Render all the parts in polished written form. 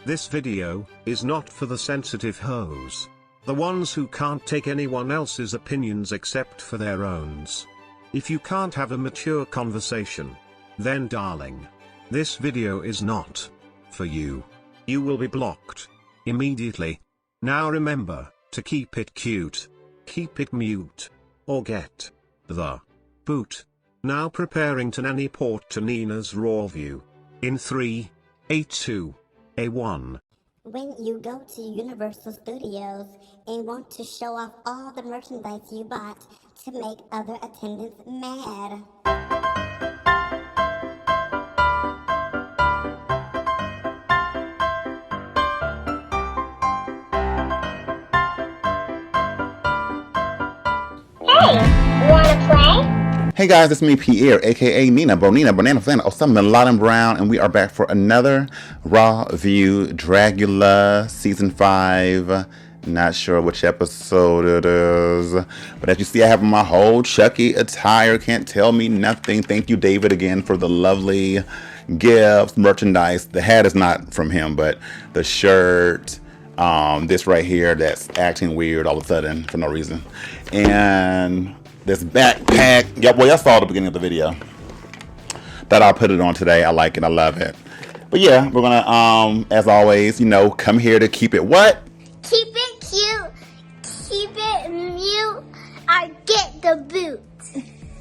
This video is not for the sensitive hoes. The ones who can't take anyone else's opinions except for their own. If you can't have a mature conversation, then darling, this video is not for you. You will be blocked immediately. Now remember to keep it cute, keep it mute, or get the boot. Now preparing to nanny port to Nina's Rawview. In 3, 2, 1. When you go to Universal Studios and want to show off all the merchandise you bought to make other attendants mad. Hey, wanna play? Hey guys, it's me Pierre, aka Nina Bonina Brown, and we are back for another Rawview Dragula Season 5. Not sure which episode it is, but as you see, I have my whole Chucky attire. Can't tell me nothing. Thank you, David, again for the lovely gifts, merchandise. The hat is not from him, but the shirt, this right here that's acting weird all of a sudden for no reason, and this backpack. Yep, well, y'all saw at the beginning of the video. Thought I'll put it on today. I like it. I love it. But yeah, we're gonna, as always, you know, come here to keep it what? Keep it cute, keep it mute, or get the boot.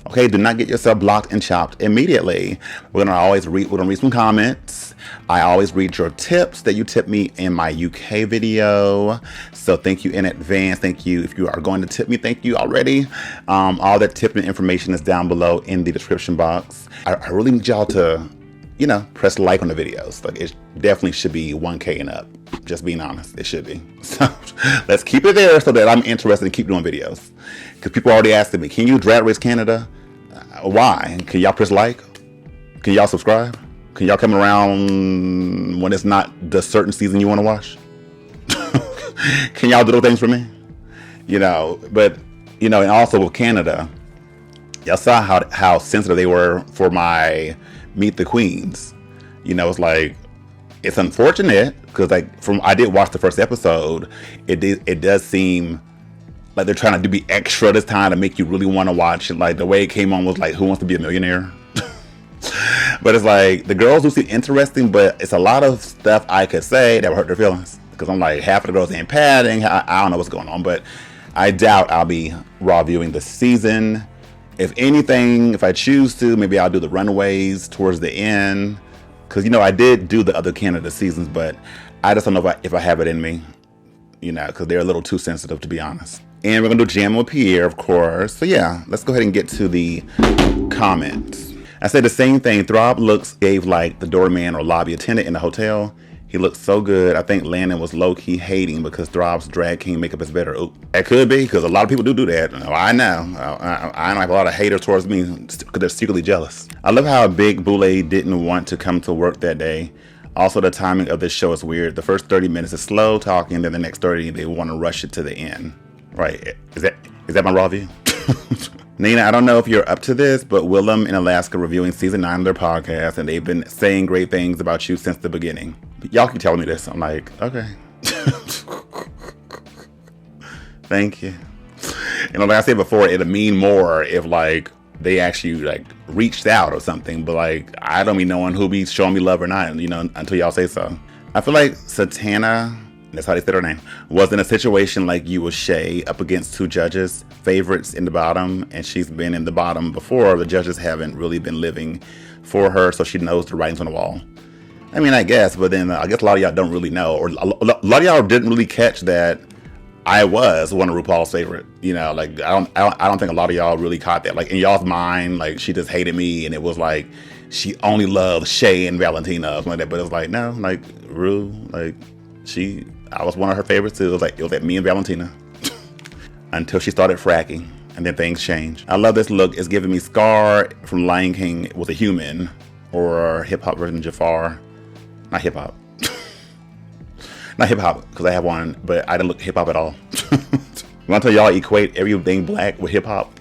Okay, do not get yourself blocked and chopped immediately. We're gonna read some comments. I always read your tips that you tip me in my UK video. So thank you in advance. Thank you. If you are going to tip me, thank you already. All that tipping information is down below in the description box. I really need y'all to, you know, press like on the videos. Like, it definitely should be 1K and up. Just being honest, it should be. So let's keep it there so that I'm interested in keep doing videos. Because people already asking me, can you drag race Canada? Why? Can y'all press like? Can y'all subscribe? Can y'all come around when it's not the certain season you want to watch? Can y'all do those things for me? You know, but, you know, and also with Canada, y'all saw how sensitive they were for my Meet the Queens. You know, it's like, it's unfortunate because, like, I did watch the first episode. It does seem like they're trying to be extra this time to make you really want to watch it. Like, the way it came on was like, Who Wants to Be a Millionaire? But it's like, the girls do seem interesting, but it's a lot of stuff I could say that would hurt their feelings. Because I'm like, half of the girls ain't padding. I don't know what's going on, but I doubt I'll be Rawviewing the season. If anything, if I choose to, maybe I'll do the Runways towards the end. Because, you know, I did do the other Canada seasons, but I just don't know if I have it in me. You know, because they're a little too sensitive, to be honest. And we're going to do Jam with Pierre, of course. So yeah, let's go ahead and get to the comments. I said the same thing. Throb looks gave like the doorman or lobby attendant in the hotel. He looked so good. I think Landon was low-key hating because Throb's drag king makeup is better. Ooh, that could be, because a lot of people do that. I know. I have a lot of haters towards me because they're secretly jealous. I love how Big Boule didn't want to come to work that day. Also, the timing of this show is weird. The first 30 minutes is slow talking, then the next 30 they want to rush it to the end. Right? Is that my Rawview? Nina, I don't know if you're up to this, but Willem in Alaska reviewing season 9 of their podcast, and they've been saying great things about you since the beginning. Y'all keep telling me this. I'm like, okay. Thank you. You know, like I said before, it'll mean more if, like, they actually, like, reached out or something. But, like, I don't be knowing who be showing me love or not, you know, until y'all say so. I feel like Satana, that's how they said her name, was in a situation like you with Shay up against two judges, favorites in the bottom, and she's been in the bottom before. The judges haven't really been living for her, so she knows the writings on the wall. I mean, I guess, but then I guess a lot of y'all don't really know, or a lot of y'all didn't really catch that I was one of RuPaul's favorite. You know, like I don't think a lot of y'all really caught that. Like in y'all's mind, like she just hated me, and it was like she only loved Shay and Valentina or something like that. But it was like, no, like Ru, like I was one of her favorites too. It was like me and Valentina until she started fracking, and then things changed. I love this look. It's giving me Scar from Lion King with a human, or hip hop version of Jafar. Not hip hop. Not hip hop, because I have one, but I didn't look hip hop at all. When I tell y'all equate everything black with hip hop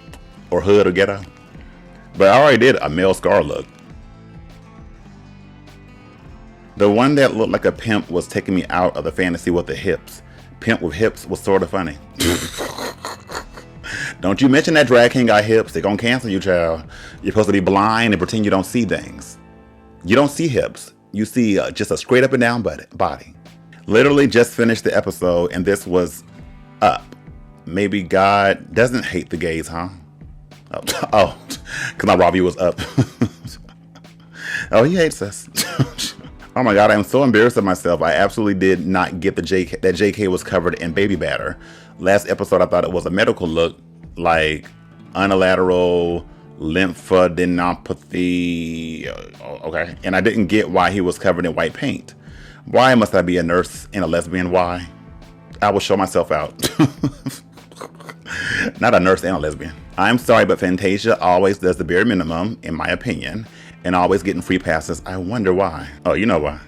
or hood or ghetto, but I already did a male Scar look. The one that looked like a pimp was taking me out of the fantasy with the hips. Pimp with hips was sort of funny. Don't you mention that drag king got hips. They're gonna cancel you, child. You're supposed to be blind and pretend you don't see things. You don't see hips. You see just a straight up and down body. Literally just finished the episode and this was up. Maybe God doesn't hate the gays, huh? Oh, because my Rawview was up. Oh, he hates us. Oh my God, I'm so embarrassed of myself. I absolutely did not get that JK was covered in baby batter. Last episode, I thought it was a medical look, like unilateral lymphadenopathy. Okay, and I didn't get why he was covered in white paint. Why must I be a nurse and a lesbian? Why? I will show myself out. Not a nurse and a lesbian. I'm sorry, but Fantasia always does the bare minimum, in my opinion, and always getting free passes. I wonder why. Oh, you know why.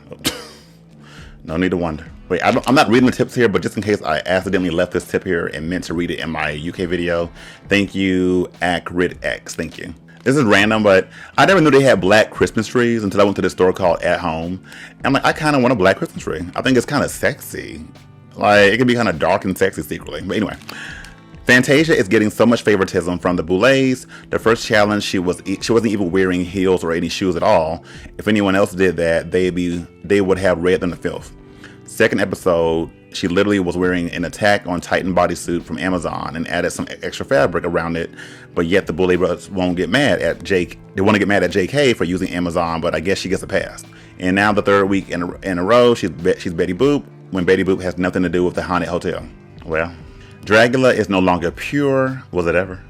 No need to wonder. Wait, I'm not reading the tips here, but just in case I accidentally left this tip here and meant to read it in my UK video, thank you, AcridX. Thank you. This is random, but I never knew they had black Christmas trees until I went to this store called At Home. And I'm like, I kind of want a black Christmas tree. I think it's kind of sexy. Like, it can be kind of dark and sexy secretly. But anyway, Fantasia is getting so much favoritism from the Boulets. The first challenge, she wasn't even wearing heels or any shoes at all. If anyone else did that, they would have read them to filth. Second episode, she literally was wearing an Attack on Titan bodysuit from Amazon and added some extra fabric around it, but yet the Boulay brothers won't get mad at Jake. They want to get mad at JK for using Amazon, but I guess she gets a pass. And now the third week in a row, she's Betty Boop, when Betty Boop has nothing to do with the haunted hotel. Well, Dragula is no longer pure. Was it ever?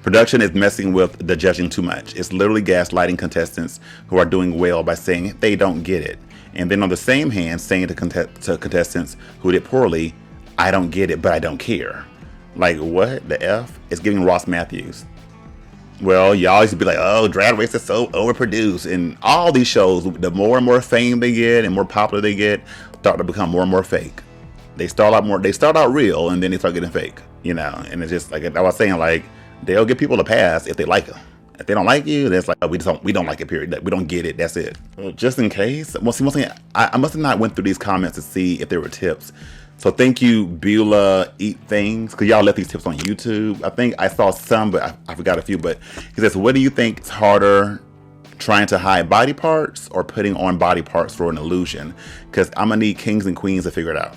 Production is messing with the judging too much. It's literally gaslighting contestants who are doing well by saying they don't get it. And then on the same hand, saying to contestants who did poorly, I don't get it, but I don't care. Like, what the F? It's giving Ross Matthews. Well, y'all used to be like, oh, Drag Race is so overproduced. And all these shows, the more and more fame they get and more popular they get, start to become more and more fake. They start out real and then they start getting fake, you know? And it's just like I was saying, like, they'll give people a pass if they like them. If they don't like you, then it's like, oh, we don't like it, period. We don't get it, that's it. Just in case. Well, see, one thing, I must have not went through these comments to see if there were tips. So thank you, Beulah Eat Things, because y'all left these tips on YouTube. I think I saw some, but I forgot a few. But he says, what do you think is harder, trying to hide body parts or putting on body parts for an illusion? Because I'm going to need kings and queens to figure it out.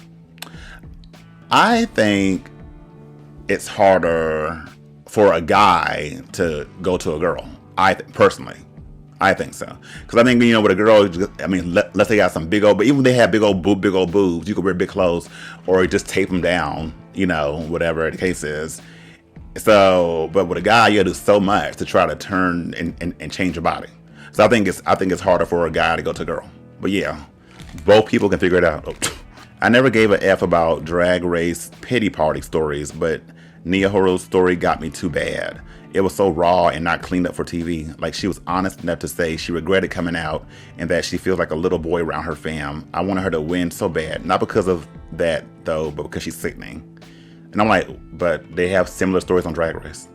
I think it's harder for a guy to go to a girl. Personally, I think so. Because I think, you know, with a girl, I mean, let's say you got some big old, but even if they have big old boobs, you could wear big clothes or just tape them down, you know, whatever the case is. So, but with a guy, you gotta do so much to try to turn and change your body. So I think it's harder for a guy to go to a girl. But yeah, both people can figure it out. I never gave a F about Drag Race pity party stories, but Nia Horo's story got me too bad. It was so raw and not cleaned up for TV. Like, she was honest enough to say she regretted coming out and that she feels like a little boy around her fam. I wanted her to win so bad. Not because of that, though, but because she's sickening. And I'm like, but they have similar stories on Drag Race.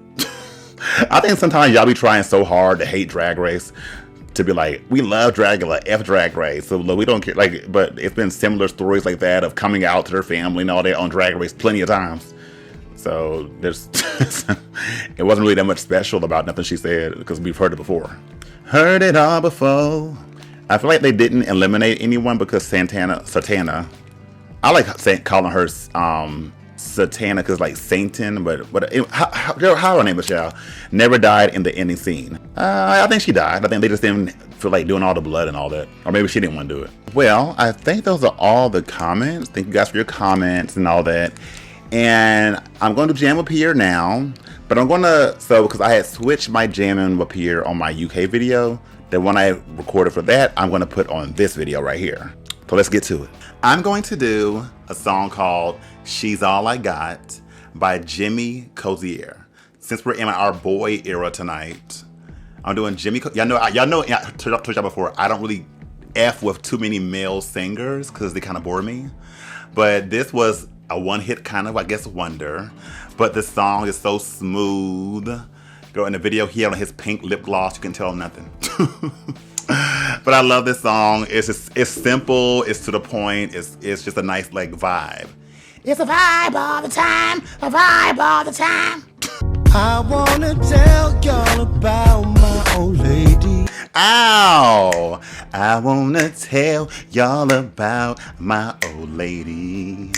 I think sometimes y'all be trying so hard to hate Drag Race to be like, we love Dragula, F Drag Race, so we don't care. Like, but it's been similar stories like that of coming out to their family and all that on Drag Race plenty of times. So there's, it wasn't really that much special about nothing she said because we've heard it before. Heard it all before. I feel like they didn't eliminate anyone because Satana. I like calling her Satana because like Satan, but how her name is, y'all, never died in the ending scene. I think she died. I think they just didn't feel like doing all the blood and all that, or maybe she didn't want to do it. Well, I think those are all the comments. Thank you guys for your comments and all that. And I'm going to jam with Pierre now, but because I had switched my jamming with Pierre on my UK video, the one I recorded for that, I'm going to put on this video right here. So let's get to it. I'm going to do a song called She's All I Got by Jimmy Cozier. Since we're in our boy era tonight, I'm doing Jimmy. Y'all know, I told y'all before, I don't really F with too many male singers because they kind of bore me. But this was a one-hit kind of, I guess, wonder. But the song is so smooth. Girl, in the video, he had on his pink lip gloss. You can tell nothing. But But I love this song. It's simple. It's to the point. It's just a nice like vibe. It's a vibe all the time. A vibe all the time. I wanna tell y'all about my old lady. Ow! I wanna tell y'all about my old lady.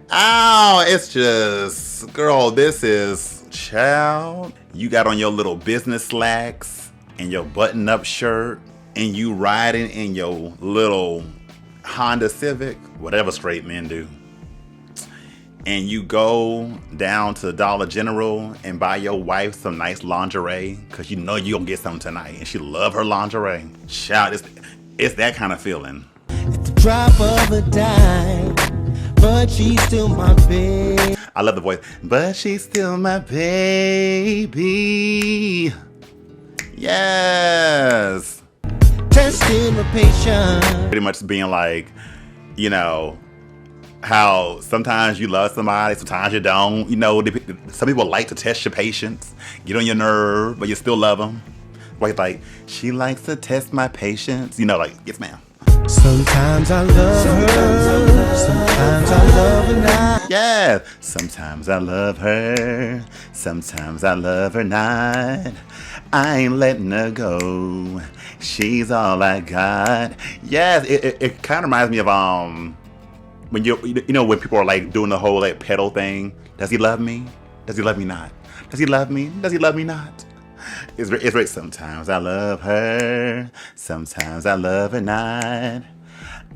Ow! It's just, girl, this is, child. You got on your little business slacks and your button-up shirt, and you riding in your little Honda Civic, whatever straight men do. And you go down to Dollar General and buy your wife some nice lingerie because you know you're going to get something tonight. And she love her lingerie. Child, it's that kind of feeling. At the drop of a dime, but she's still my baby. I love the voice. But she's still my baby. Yes. Testing her patience. Pretty much being like, you know, how sometimes you love somebody, sometimes you don't. You know, some people like to test your patience, get on your nerve, but you still love them. Like, she likes to test my patience. You know, like, yes, ma'am. Sometimes I love her, sometimes I love her not. Yeah, sometimes I love her, sometimes I love her not. I ain't letting her go. She's all I got. Yes, it kind of reminds me of when you know when people are like doing the whole like pedal thing. Does he love me? Does he love me not? Does he love me? Does he love me not? It's right. Sometimes I love her, sometimes I love her not.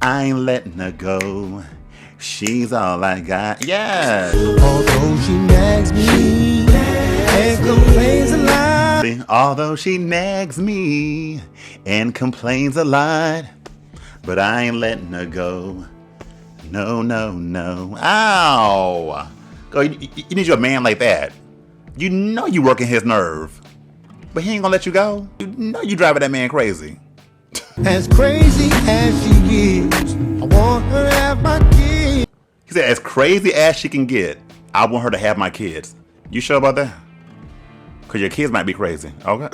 I ain't letting her go. She's all I got. Yeah. Although she nags me and complains a lot. Although she nags me and complains a lot, but I ain't letting her go. No, no, no. Ow! Girl, you need you a man like that. You know you working his nerve, but he ain't gonna let you go. You know you driving that man crazy. As crazy as she is, I want her to have my kids. He said, as crazy as she can get, I want her to have my kids. You sure about that? Because your kids might be crazy. Okay.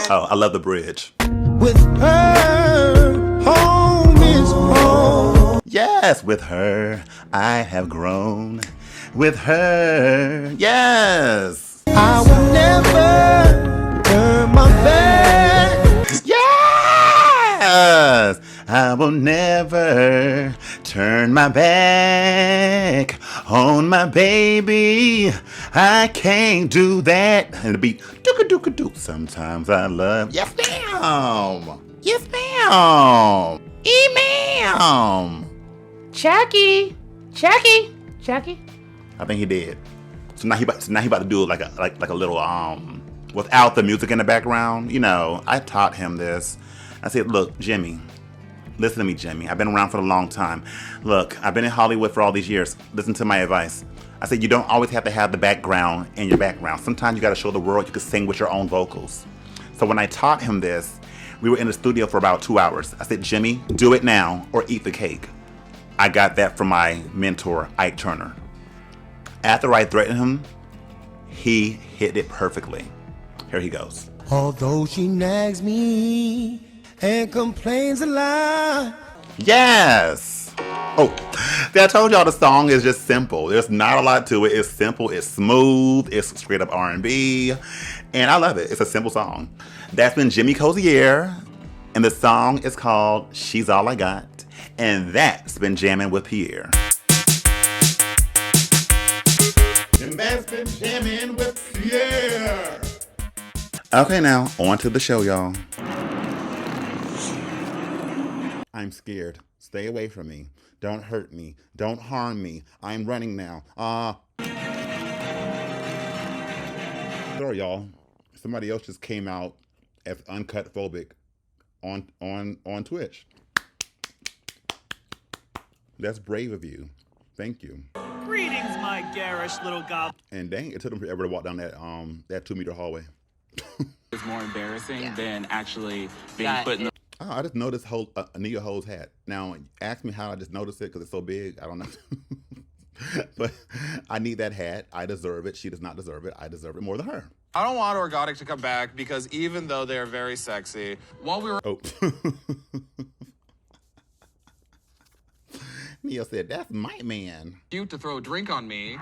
Oh, I love the bridge. With her, home is home. Yes, with her, I have grown. With her, yes. I will never turn my back. Yes, I will never turn my back on my baby. I can't do that. And the beat, dooka. Sometimes I love. Yes, ma'am. Yes, ma'am. Ma'am. Chucky. I think he did. So now he about to do like a little without the music in the background. You know, I taught him this. I said, look, Jimmy, listen to me, Jimmy. I've been around for a long time. Look, I've been in Hollywood for all these years. Listen to my advice. I said, you don't always have to have the background in your background. Sometimes you got to show the world you can sing with your own vocals. So when I taught him this, we were in the studio for about 2 hours. I said, Jimmy, do it now or eat the cake. I got that from my mentor, Ike Turner. After I threatened him, he hit it perfectly. Here he goes. Although she nags me and complains a lot. Yes. Oh, I told y'all the song is just simple. There's not a lot to it. It's simple. It's smooth. It's straight up R&B. And I love it. It's a simple song. That's been Jimmy Cozier. And the song is called She's All I Got. And that's been Jamming with Pierre. And that's been Jamming with Pierre. Okay, now, on to the show, y'all. I'm scared. Stay away from me. Don't hurt me. Don't harm me. I'm running now. Sorry, y'all. Somebody else just came out as uncut phobic on Twitch. That's brave of you. Thank you. Greetings, my garish little goblin. And dang, it took them forever to walk down that 2-meter hallway. It's more embarrassing than actually being put in the... Oh, I just noticed Ania Ho's hat. Now, ask me how I just noticed it because it's so big. I don't know. But I need that hat. I deserve it. She does not deserve it. I deserve it more than her. I don't want Organic to come back because even though they're very sexy, while we were Neil said, "That's my man." cute to throw a drink on me.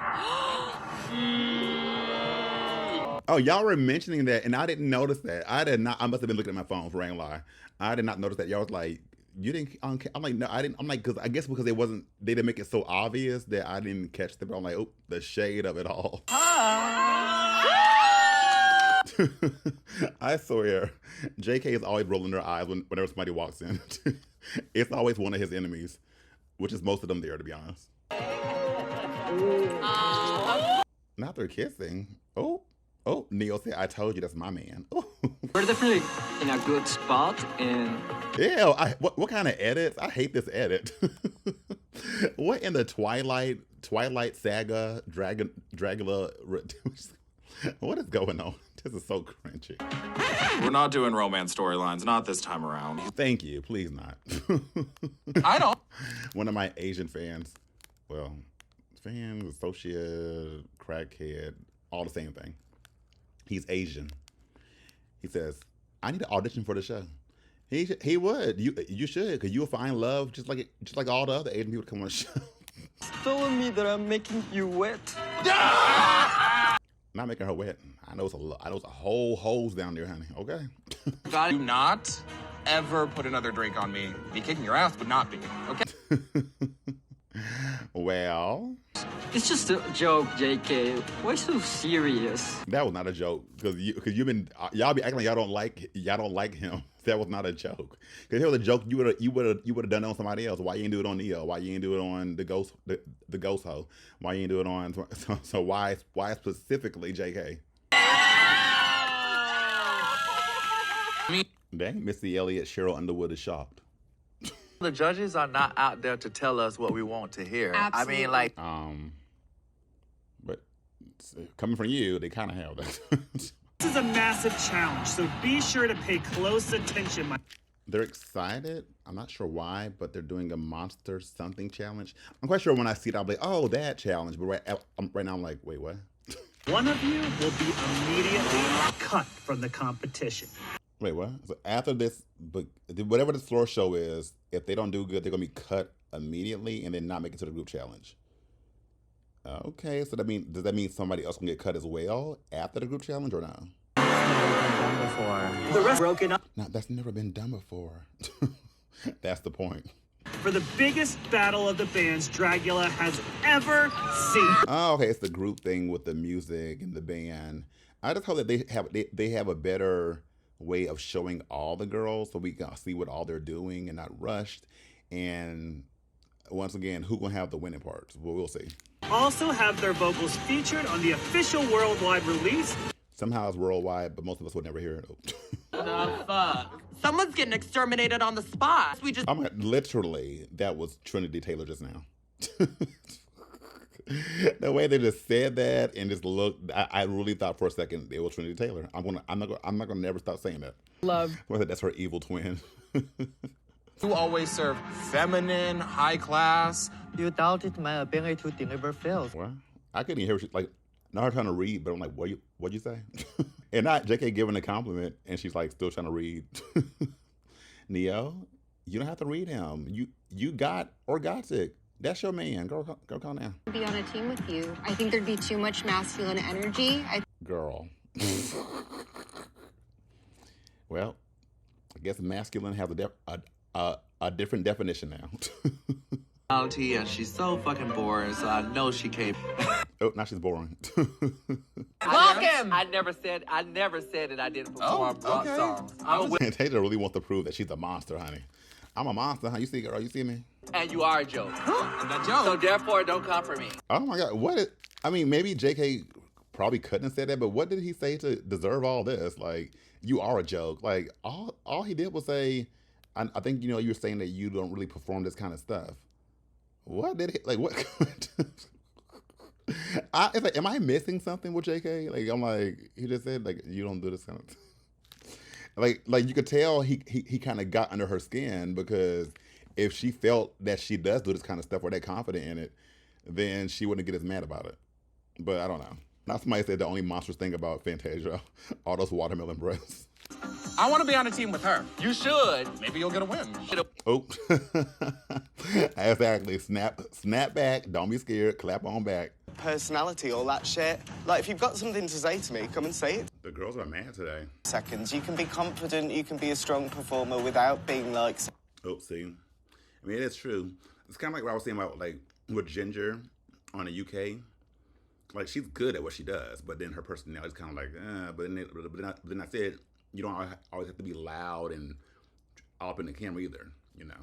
Oh, y'all were mentioning that, and I didn't notice that. I did not. I must have been looking at my phone for ain't lie. I did not notice that. Y'all was like, "You didn't." I'm like, no, I didn't. I'm like, because I guess because they didn't make it so obvious that I didn't catch them. I'm like, oh, the shade of it all. I swear, JK is always rolling her eyes whenever somebody walks in. It's always one of his enemies, which is most of them there, to be honest. Not they're kissing. Oh, Neil said, "I told you that's my man." We're definitely in a good spot, and yeah. What kind of edits? I hate this edit. What in the Twilight saga, Dragula? What is going on? This is so cringy. We're not doing romance storylines, not this time around. Thank you. Please not. I don't. One of my Asian fans, associate, crackhead, all the same thing. He's Asian. He says, "I need to audition for the show." He would. You should, because you'll find love just like all the other Asian people that come on the show. telling me that I'm making you wet. Not making her wet. I know it's a whole hose down there, honey. Okay. Do not ever put another drink on me. Me kicking your ass would not be. Okay. Well, It's just a joke, JK. Why so serious? that was not a joke, because y'all be acting like y'all don't like him. That was not a joke. Because it was a joke, you would have done it on somebody else. Why you ain't do it on Neo? Why you ain't do it on the ghost hoe? Why you ain't do it on so why specifically JK? Dang, Missy Elliott, Cheryl Underwood is shocked. The judges are not out there to tell us what we want to hear. Absolutely. I mean, like, but coming from you, they kind of have that. This is a massive challenge, so be sure to pay close attention. They're excited. I'm not sure why, but they're doing a monster something challenge. I'm quite sure when I see it, I'll be like, oh, that challenge. But right now, I'm like, wait, what? One of you will be immediately cut from the competition. Wait, what? So after this, but whatever the floor show is, if they don't do good, they're gonna be cut immediately and then not make it to the group challenge. Okay, so does that mean somebody else can get cut as well after the group challenge or no? The rest broken up No, that's never been done before. That's the point. for the biggest battle of the bands Dragula has ever seen. Oh, okay, it's the group thing with the music and the band. I just hope that they have a better way of showing all the girls so we can see what all they're doing and not rushed. And once again, who gonna have the winning parts? Well, we'll see. Also have their vocals featured on the official worldwide release. Somehow it's worldwide, but most of us would never hear it. The fuck? Someone's getting exterminated on the spot. We just Literally, that was Trinity Taylor just now. The way they just said that and just looked, I really thought for a second it was Trinity Taylor. I'm not gonna never stop saying that. love. Whether that's her evil twin. You always serve feminine, high class. you doubted my ability to deliver filth. What? I couldn't even hear. Not her trying to read, but I'm like, what'd you say? And not JK giving a compliment, and she's like still trying to read. Neo, you don't have to read him. You got Orgotic. That's your man. Go calm down. Be on a team with you. I think there'd be too much masculine energy. Girl. Well, I guess masculine has a different definition now. Yeah, she's so fucking boring, so I know she can't. Oh, now she's boring. Block him! I never said that I didn't perform rock songs. And Taylor really wants to prove that she's a monster, honey. I'm a monster, huh? You see, girl? You see me? And you are a joke. I'm that joke. So therefore, don't come for me. Oh my God! Maybe JK probably couldn't have said that, but what did he say to deserve all this? Like, you are a joke. Like, all he did was say, I think, you were saying that you don't really perform this kind of stuff. What did he, like, what? It's like, am I missing something with JK? Like, I'm like, he just said, like, you don't do this kind of like you could tell he kind of got under her skin, because if she felt that she does do this kind of stuff or that confident in it, then she wouldn't get as mad about it. But I don't know. Now somebody said the only monstrous thing about Fantasia, all those watermelon breasts. I want to be on a team with her. You should. Maybe you'll get a win. Oh, exactly. Snap back. Don't be scared. Clap on back. Personality, all that shit. Like, if you've got something to say to me, come and say it. The girls are mad today. Seconds. You can be confident. You can be a strong performer without being like. Oh, see. I mean, it is true. It's kind of like what I was saying about, like, with Ginger on the UK. Like, she's good at what she does, but then her personality is kind of like, but then I said, you don't always have to be loud and all up in the camera either, you know.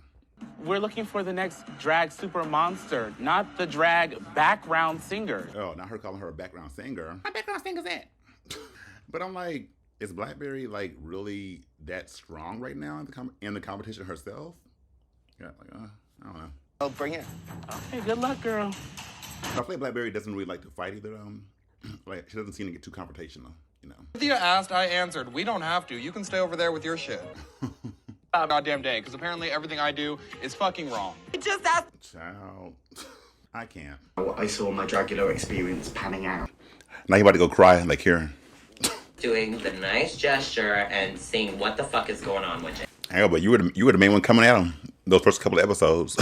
We're looking for the next drag super monster, not the drag background singer. Oh, not her calling her a background singer. My background singer's that. But I'm like, is Blackberry like really that strong right now in the competition herself? Yeah, like, I don't know. I'll bring it. Okay, good luck, girl. I feel like Blackberry doesn't really like to fight either. Like, she doesn't seem to get too confrontational, you know. Cynthia asked, I answered. We don't have to. You can stay over there with your shit. Goddamn day, because apparently everything I do is fucking wrong. Just ask. Child, I can't. I saw my Dragula experience panning out. Now you about to go cry like here. Doing the nice gesture and seeing what the fuck is going on with it. Yeah, but you were the main one coming at him those first couple of episodes.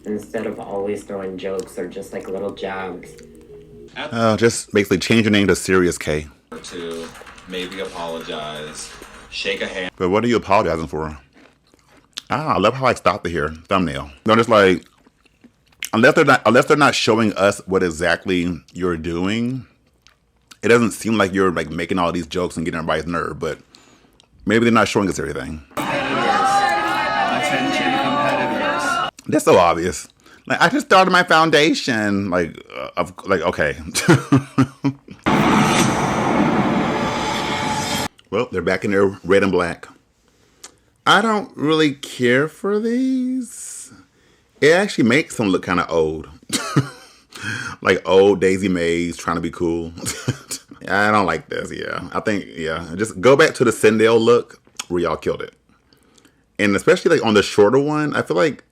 Instead of always throwing jokes or just like little jabs. Just basically change your name to Serious K. To maybe apologize, shake a hand. But what are you apologizing for? I love how I stopped it here. Thumbnail. No, just like unless they're not showing us what exactly you're doing, it doesn't seem like you're like making all these jokes and getting everybody's nerve. But maybe they're not showing us everything. Attention competitors. That's so obvious. Like, I just started my foundation. Like okay. Well, they're back in their red and black. I don't really care for these. It actually makes them look kind of old. Like old Daisy Mays trying to be cool. I don't like this, yeah. I think, yeah. Just go back to the Sindel look where y'all killed it. And especially like on the shorter one, I feel like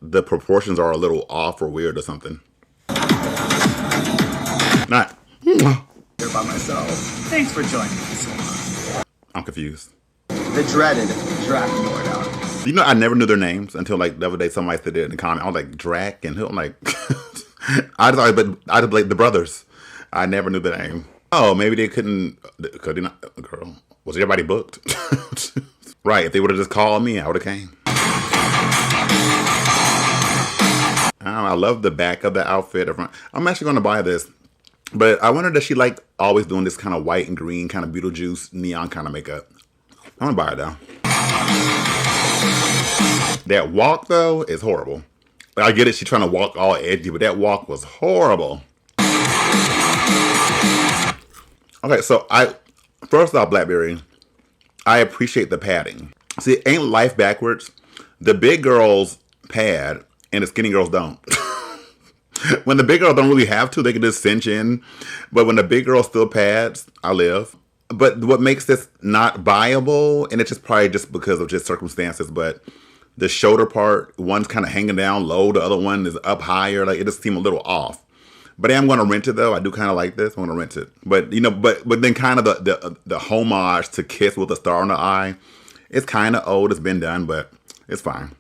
the proportions are a little off or weird or something. Not. Here by myself. Thanks for joining me so much. I'm confused. The dreaded Dragula. You know, I never knew their names until like the other day somebody said it in the comment. I was like, Drac and who? I'm like, I just like the brothers. I never knew the name. Oh, maybe they could they not? Girl, was everybody booked? Right, if they would have just called me, I would have came. I love the back of the outfit. I'm actually going to buy this. But I wonder, does she like always doing this kind of white and green kind of Beetlejuice neon kind of makeup? I'm going to buy it though. That walk though is horrible. I get it, she's trying to walk all edgy, but that walk was horrible. Okay, so first off, Blackberry, I appreciate the padding. See, ain't life backwards? The big girls pad and the skinny girls don't. When the big girls don't really have to, they can just cinch in. But when the big girl still pads, I live. But what makes this not viable, and it's just probably just because of just circumstances, but the shoulder part, one's kind of hanging down low, the other one is up higher. Like, it just seemed a little off. But I am going to rent it though. I do kind of like this. I'm going to rent it. But you know, but then kind of the homage to Kiss with a star in the eye. It's kind of old. It's been done, but it's fine.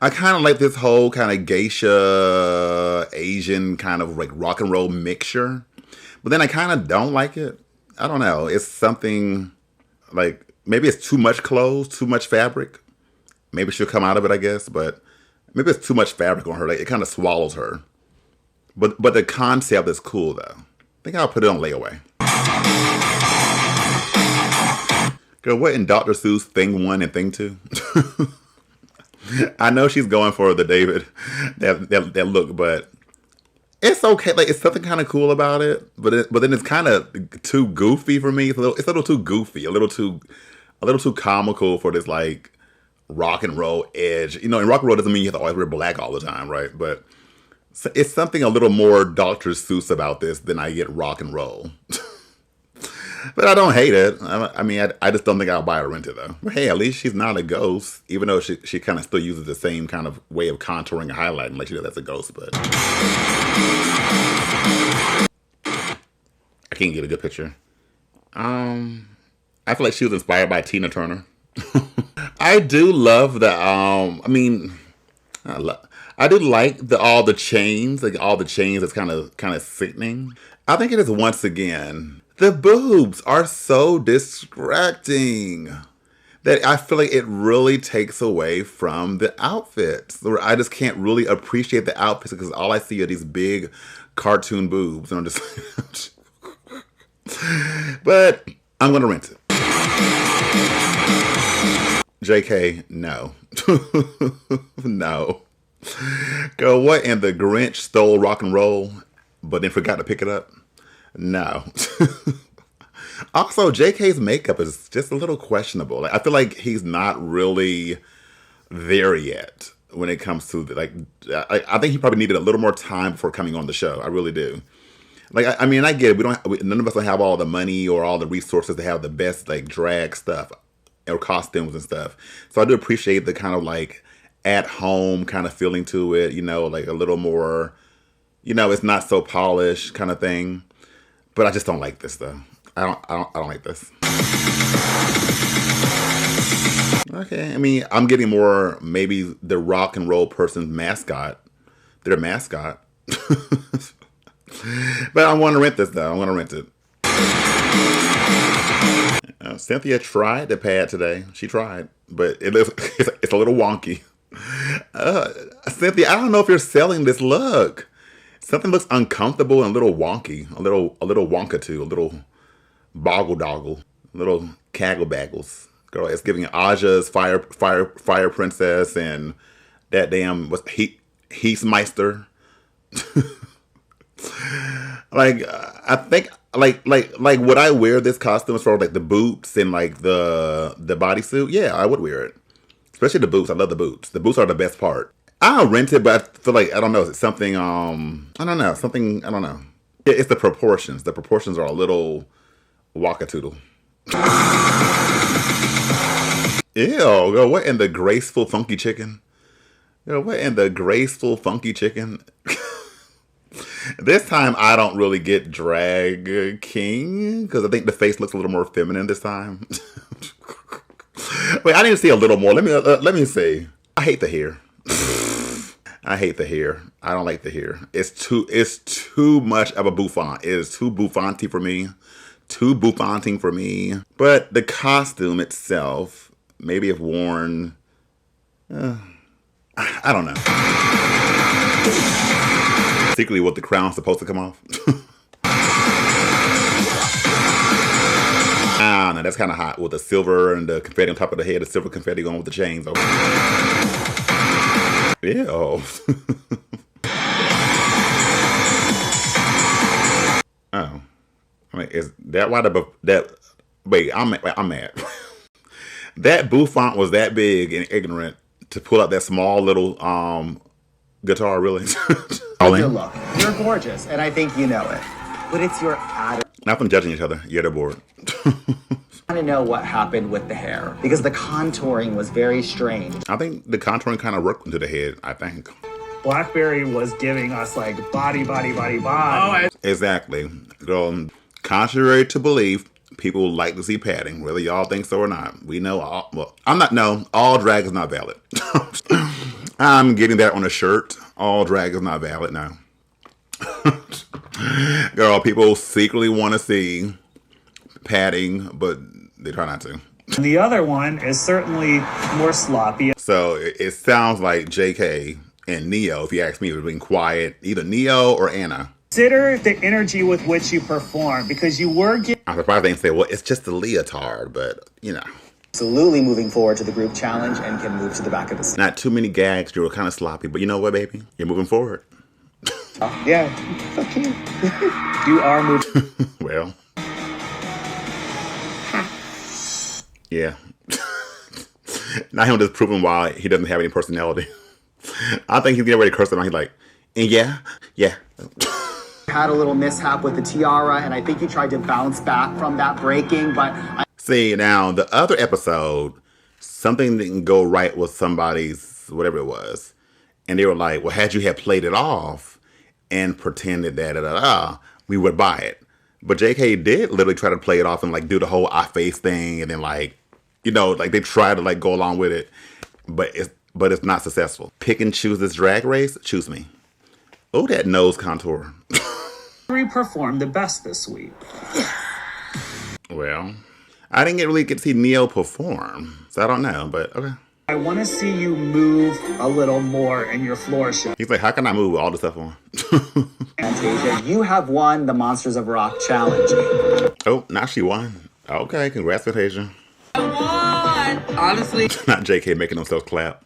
I kind of like this whole kind of geisha, Asian kind of like rock and roll mixture. But then I kind of don't like it. I don't know. It's something like, maybe it's too much clothes, too much fabric. Maybe she'll come out of it, I guess. But maybe it's too much fabric on her. Like, it kind of swallows her. But the concept is cool, though. I think I'll put it on layaway. Girl, what in Dr. Seuss Thing 1 and Thing 2? I know she's going for the David, that look, but it's okay. Like, it's something kind of cool about it, but then it's kind of too goofy for me. It's a little too goofy, a little too comical for this like rock and roll edge. You know, and rock and roll doesn't mean you have to always wear black all the time, right? But it's something a little more Dr. Seuss about this than I get rock and roll. But I don't hate it. I mean, I just don't think I'll buy or rent it though. But hey, at least she's not a ghost, even though she kind of still uses the same kind of way of contouring and highlighting, like she does that's a ghost. But I can't get a good picture. I feel like she was inspired by Tina Turner. I do love the I do like all the chains, that's kind of sickening. I think it is, once again, the boobs are so distracting that I feel like it really takes away from the outfits. Where I just can't really appreciate the outfits because all I see are these big cartoon boobs, and I'm just. But I'm gonna rent it. JK, no. No. Girl, what in the Grinch stole rock and roll, but then forgot to pick it up? No. Also, JK's makeup is just a little questionable. Like, I feel like he's not really there yet when it comes to, I think he probably needed a little more time before coming on the show. I really do. Like, I mean, I get it. None of us don't have all the money or all the resources to have the best, drag stuff or costumes and stuff. So I do appreciate the kind of, at home kind of feeling to it, a little more, it's not so polished kind of thing. But I just don't like this though. I don't like this. Okay, I mean, I'm getting more maybe the rock and roll person's mascot, their mascot. But I want to rent this though. I want to rent it. Cynthia tried the pad today. She tried, but it's a little wonky. Cynthia, I don't know if you're selling this look. Something looks uncomfortable and a little wonky, a little wonka too, a little boggle doggle, a little caggle baggles. Girl, it's giving Aja's fire princess and that damn Heastmeister. I think would I wear this costume as far as the boots and the bodysuit? Yeah, I would wear it. Especially the boots. I love the boots. The boots are the best part. I'll rent it, but I feel like, I don't know, it's something, I don't know. It's the proportions. The proportions are a little wacatoodle. Ew, girl, what in the graceful funky chicken? Girl, what in the graceful funky chicken? This time, I don't really get drag king, because I think the face looks a little more feminine this time. Wait, I need to see a little more. Let me see. I hate the hair. I hate the hair. I don't like the hair. It's too much of a bouffant. It is too bouffanty for me. Too bouffanting for me. But the costume itself, maybe if worn, I don't know. Secretly, what the crown's supposed to come off. Ah, no, that's kind of hot with the silver and the confetti on top of the head, the silver confetti going with the chains. Okay. Ew. Oh. I mean, is that why wait, I'm mad. That bouffant was that big and ignorant to pull out that small little guitar, really? Your look. You're gorgeous, and I think you know it. But it's your attitude. Not from judging each other. You're the board. I want to know what happened with the hair, because the contouring was very strange. I think the contouring kind of worked into the head, I think. Blackberry was giving us body. Oh, exactly. Girl, contrary to belief, people like to see padding, whether y'all think so or not. We know all drag is not valid. I'm getting that on a shirt. All drag is not valid now. Girl, people secretly want to see padding, but they try not to. The other one is certainly more sloppy. So it sounds like JK and Neo, if you ask me, have been quiet. Either Neo or Anna. Consider the energy with which you perform, because you were getting... I'm surprised they didn't say, well, it's just a leotard, but, Absolutely moving forward to the group challenge and can move to the back of the stage. Not too many gags. You were kind of sloppy, but you know what, baby? You're moving forward. Yeah, so cute. You are moving. Well. Yeah. Now him just proving why he doesn't have any personality. I think he's getting ready to curse him out. He's like, and yeah. Had a little mishap with the tiara, and I think he tried to bounce back from that breaking, but... See, now, the other episode, something didn't go right with somebody's, whatever it was. And they were like, well, had you had played it off and pretended that, we would buy it. But JK did literally try to play it off and, like, do the whole eye face thing. And then, like, you know, like, they tried to, like, go along with it. But it's not successful. Pick and choose this drag race? Choose me. Oh, that nose contour. We performed the best this week. Well, I didn't really get to see Neo perform, so I don't know, but okay. I want to see you move a little more in your floor show. He's like, how can I move with all the stuff on? Anastasia, you have won the Monsters of Rock challenge. Oh, now she won. Okay, congrats, Fantasia. I won! Honestly. Not JK making themselves clap.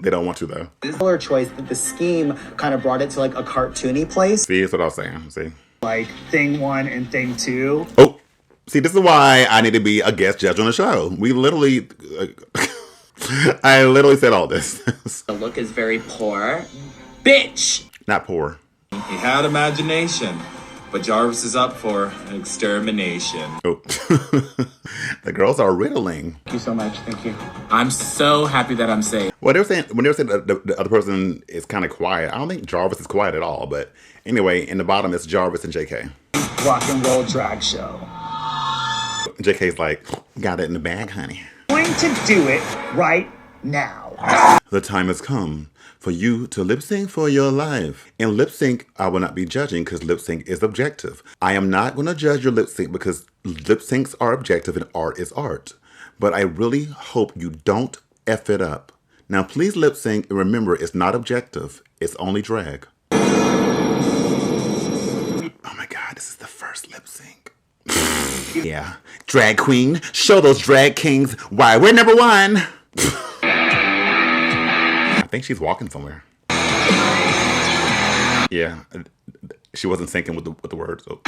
They don't want to, though. This color choice, the scheme kind of brought it to like a cartoony place. See, that's what I was saying. See? Like thing 1 and thing 2. Oh, see, this is why I need to be a guest judge on the show. We literally, I literally said all this. The look is very poor. Bitch! Not poor. He had imagination, but Jarvis is up for extermination. Oh. The girls are riddling. Thank you so much. Thank you. I'm so happy that I'm safe. Well, they were saying, when they were saying the other person is kind of quiet, I don't think Jarvis is quiet at all. But anyway, in the bottom, it's Jarvis and JK. Rock and roll drag show. JK's like, got it in the bag, honey. I'm going to do it right now. The time has come for you to lip sync for your life. In lip sync, I will not be judging because lip sync is objective. I am not going to judge your lip sync because lip syncs are objective and art is art. But I really hope you don't F it up. Now, please lip sync and remember, it's not objective. It's only drag. Oh my God, this is the first lip sync. Yeah. Drag queen, show those drag kings why we're number one. I think she's walking somewhere. Yeah. She wasn't syncing with the words. Oh.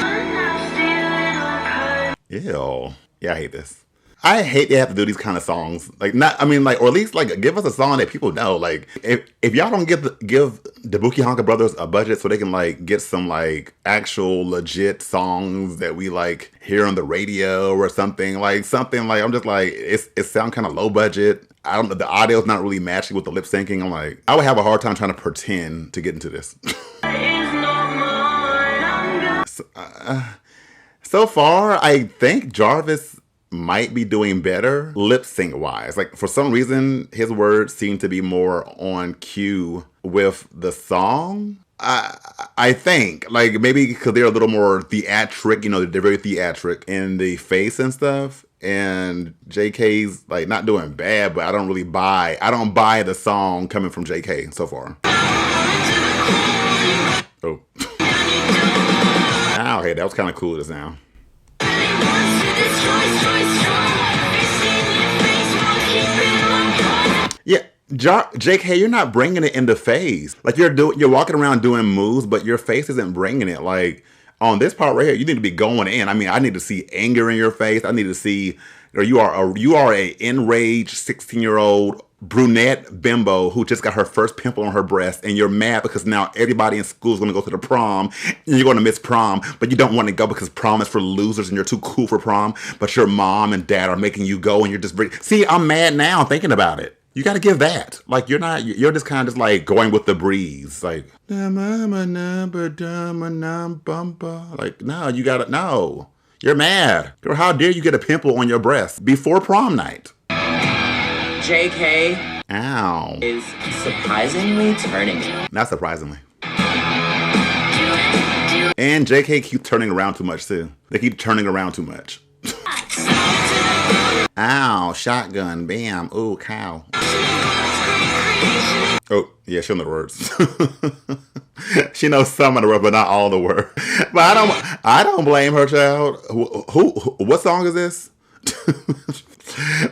Ew. Yeah, I hate this. I hate they have to do these kind of songs. Like, not, I mean, like, or at least, like, give us a song that people know. Like, if y'all don't give the Buki Honka Brothers a budget so they can, like, get some, like, actual legit songs that we, like, hear on the radio or something, like, I'm just like, it sounds kind of low budget. I don't know, the audio's not really matching with the lip syncing. I'm like, I would have a hard time trying to pretend to get into this. So far, I think Jarvis might be doing better lip sync wise. Like, for some reason, his words seem to be more on cue with the song. I think, like, maybe because they're a little more theatric, you know, they're very theatric in the face and stuff. And JK's, like, not doing bad, but I don't buy the song coming from JK so far. Oh. Ow, hey, that was kind of cool just now. Yeah, JK, you're not bringing it in the face. Like, you're walking around doing moves, but your face isn't bringing it. Like, on this part right here, you need to be going in. I mean, I need to see anger in your face. I need to see, or you are a enraged 16-year-old brunette bimbo who just got her first pimple on her breast, and you're mad because now everybody in school is going to go to the prom, and you're going to miss prom, but you don't want to go because prom is for losers and you're too cool for prom, but your mom and dad are making you go, and you're just... See, I'm mad now thinking about it. You got to give that. Like, you're just kind of just like going with the breeze. Like, like, no, you got to, no. You're mad. Girl, how dare you get a pimple on your breast before prom night? JK. Ow. Is surprisingly turning me. Not surprisingly. And JK keep turning around too much, too. They keep turning around too much. Ow, shotgun, bam, ooh, cow. Oh, yeah, she knows the words. She knows some of the words, but not all the words. But I don't blame her, child. What song is this?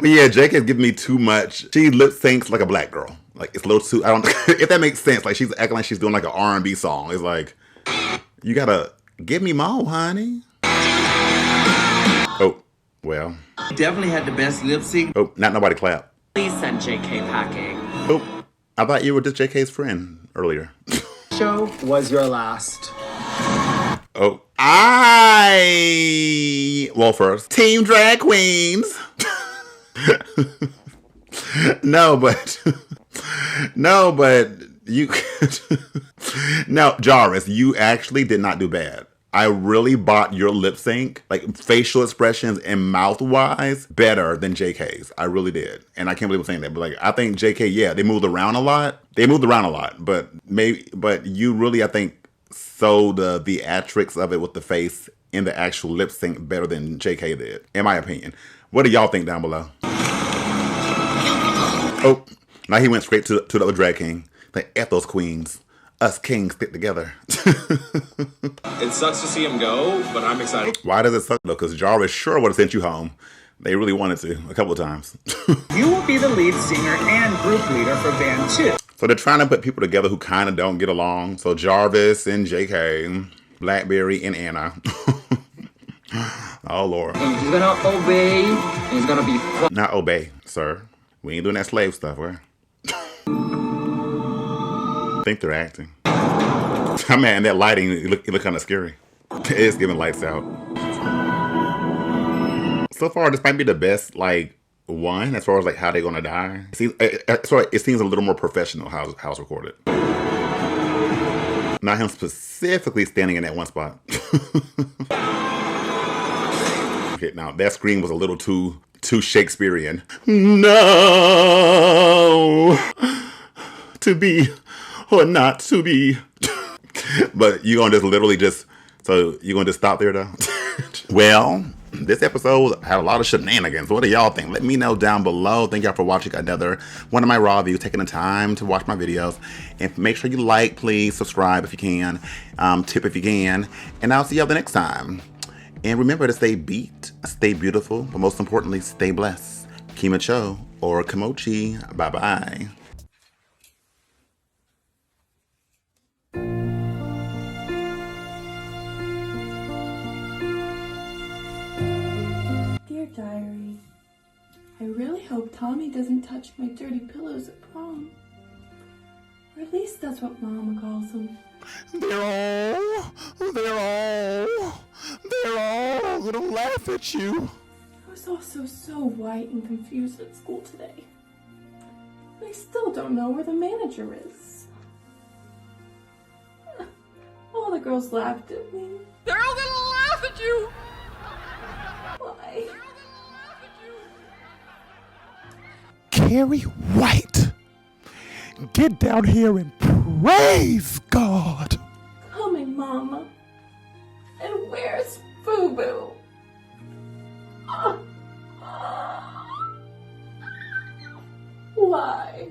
But yeah, Jake is giving me too much. She lip syncs like a black girl. Like, it's a little too, I don't, if that makes sense. Like, she's acting like she's doing like an R&B song. It's like, you gotta give me more, honey. Oh, well. Definitely had the best lip sync. Oh, not nobody clap. Please send JK packing. Oh, I thought you were just JK's friend earlier. show was your last. Oh, well, first, Team Drag Queens. No, but you, no, Jarvis, you actually did not do bad. I really bought your lip sync, like facial expressions and mouth wise, better than JK's. I really did. And I can't believe I'm saying that, but like, I think JK, yeah, they moved around a lot. But you really, I think, sold the theatrics of it with the face in the actual lip sync better than JK did, in my opinion. What do y'all think down below? Oh, now he went straight to the other drag king. Like, F those queens. Us kings stick together. It sucks to see him go, but I'm excited. Why does it suck though? Because Jarvis sure would have sent you home. They really wanted to, a couple of times. You will be the lead singer and group leader for Band 2. So they're trying to put people together who kind of don't get along. So Jarvis and JK, Blackberry and Anna. Oh, Lord. And he's gonna obey, and he's gonna be fun. Not obey, sir. We ain't doing that slave stuff, right? I think they're acting. Oh, man, that lighting, it look kind of scary. It is giving lights out. So far, this might be the best, like, one, as far as, like, how they're gonna die. It seems a little more professional how it's recorded. Not him specifically standing in that one spot. Okay, now, that scream was a little too Shakespearean. No! To be or not to be. But you're gonna just literally so you're gonna just stop there though? Well, this episode had a lot of shenanigans. What do y'all think? Let me know down below. Thank y'all for watching another one of my Rawviews, taking the time to watch my videos. And make sure you like, please, subscribe if you can, tip if you can, and I'll see y'all the next time. And remember to stay beat, stay beautiful, but most importantly, stay blessed. Kimacho or Kimochi. Bye-bye. Dear Diary, I really hope Tommy doesn't touch my dirty pillows at prom. Or at least that's what Mama calls them. They're all gonna laugh at you. I was also so white and confused at school today. I still don't know where the manager is. All the girls laughed at me. They're all gonna laugh at you! Why? Carrie White, get down here and praise God. Coming, Mama. And where's Boo-Boo? Why?